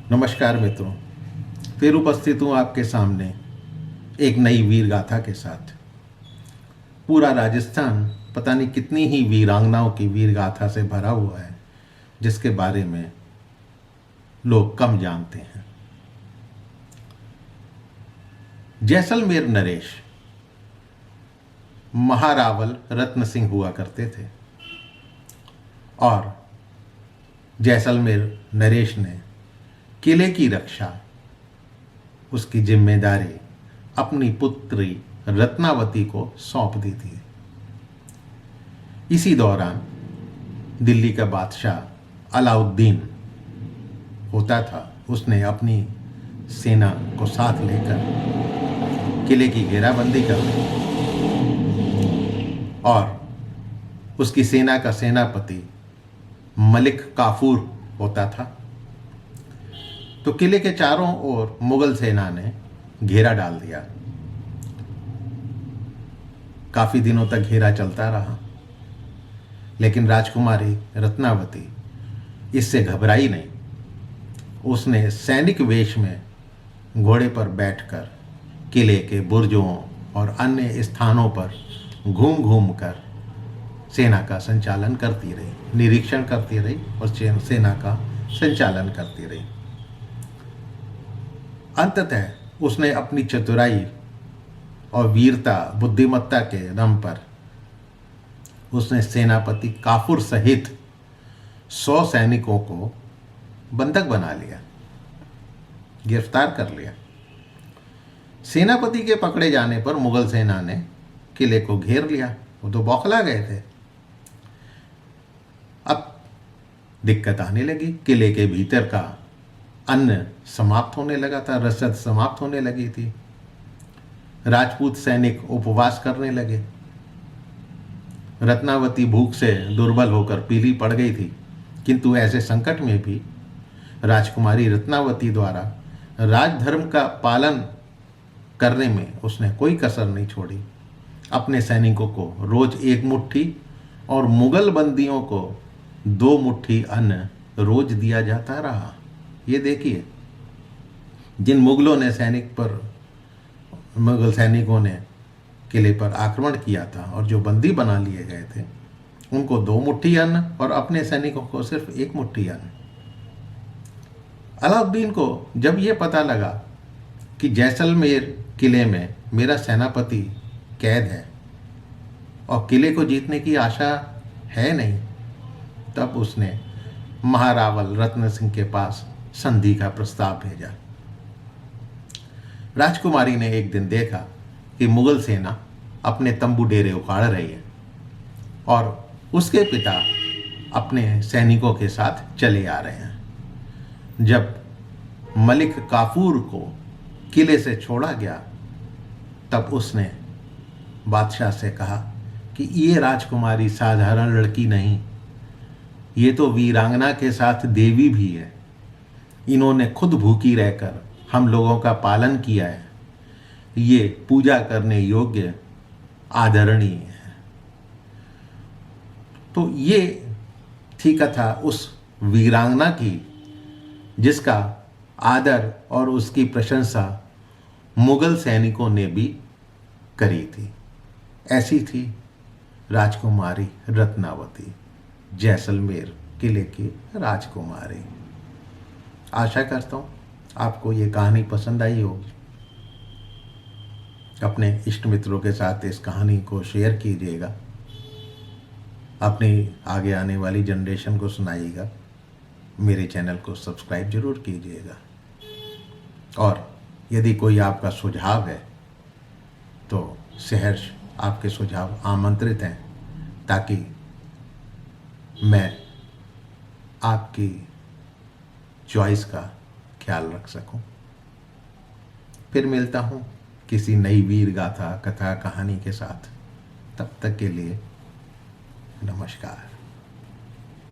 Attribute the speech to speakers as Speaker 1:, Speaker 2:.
Speaker 1: नमस्कार मित्रों, फिर उपस्थित हूँ आपके सामने एक नई वीर गाथा के साथ। पूरा राजस्थान पता नहीं कितनी ही वीरांगनाओं की वीर गाथा से भरा हुआ है, जिसके बारे में लोग कम जानते हैं। जैसलमेर नरेश महारावल रत्न सिंह हुआ करते थे और जैसलमेर नरेश ने किले की रक्षा, उसकी जिम्मेदारी अपनी पुत्री रत्नावती को सौंप दी थी। इसी दौरान दिल्ली का बादशाह अलाउद्दीन होता था, उसने अपनी सेना को साथ लेकर किले की घेराबंदी कर ली और उसकी सेना का सेनापति मलिक काफूर होता था। तो किले के चारों ओर मुगल सेना ने घेरा डाल दिया। काफी दिनों तक घेरा चलता रहा, लेकिन राजकुमारी रत्नावती इससे घबराई नहीं। उसने सैनिक वेश में घोड़े पर बैठकर किले के बुर्जों और अन्य स्थानों पर घूम घूम कर सेना का संचालन करती रही, निरीक्षण करती रही और सेना का संचालन करती रही। अंततः उसने अपनी चतुराई और वीरता, बुद्धिमत्ता के दम पर उसने सेनापति काफूर सहित 100 सैनिकों को बंधक बना लिया, गिरफ्तार कर लिया। सेनापति के पकड़े जाने पर मुगल सेना ने किले को घेर लिया। वो तो बौखला गए थे। अब दिक्कत आने लगी। किले के भीतर का अन्न समाप्त होने लगा था, रसद समाप्त होने लगी थी। राजपूत सैनिक उपवास करने लगे। रत्नावती भूख से दुर्बल होकर पीली पड़ गई थी, किंतु ऐसे संकट में भी राजकुमारी रत्नावती द्वारा राजधर्म का पालन करने में उसने कोई कसर नहीं छोड़ी। अपने सैनिकों को रोज 1 मुट्ठी और मुगल बंदियों को 2 मुट्ठी अन्न रोज दिया जाता रहा। ये देखिए, जिन मुगल सैनिकों ने किले पर आक्रमण किया था और जो बंदी बना लिए गए थे, उनको 2 मुट्ठी अन्न और अपने सैनिकों को सिर्फ 1 मुट्ठी अन्न। अलाउद्दीन को जब ये पता लगा कि जैसलमेर किले में मेरा सेनापति कैद है और किले को जीतने की आशा है नहीं, तब उसने महारावल रत्न सिंह के पास संधि का प्रस्ताव भेजा। राजकुमारी ने एक दिन देखा कि मुगल सेना अपने तंबू डेरे उखाड़ रही है और उसके पिता अपने सैनिकों के साथ चले आ रहे हैं। जब मलिक काफूर को किले से छोड़ा गया, तब उसने बादशाह से कहा कि ये राजकुमारी साधारण लड़की नहीं, ये तो वीरांगना के साथ देवी भी है। इन्होंने खुद भूखी रहकर हम लोगों का पालन किया है। ये पूजा करने योग्य, आदरणीय है। तो ये थी कथा उस वीरांगना की, जिसका आदर और उसकी प्रशंसा मुगल सैनिकों ने भी करी थी। ऐसी थी राजकुमारी रत्नावती, जैसलमेर किले की राजकुमारी। आशा करता हूँ आपको ये कहानी पसंद आई होगी। अपने इष्ट मित्रों के साथ इस कहानी को शेयर कीजिएगा, अपनी आगे आने वाली जनरेशन को सुनाइएगा। मेरे चैनल को सब्सक्राइब जरूर कीजिएगा और यदि कोई आपका सुझाव है तो सहर्ष आपके सुझाव आमंत्रित हैं, ताकि मैं आपकी चॉइस का ख्याल रख सकूं। फिर मिलता हूं किसी नई वीर गाथा, कथा, कहानी के साथ। तब तक के लिए नमस्कार।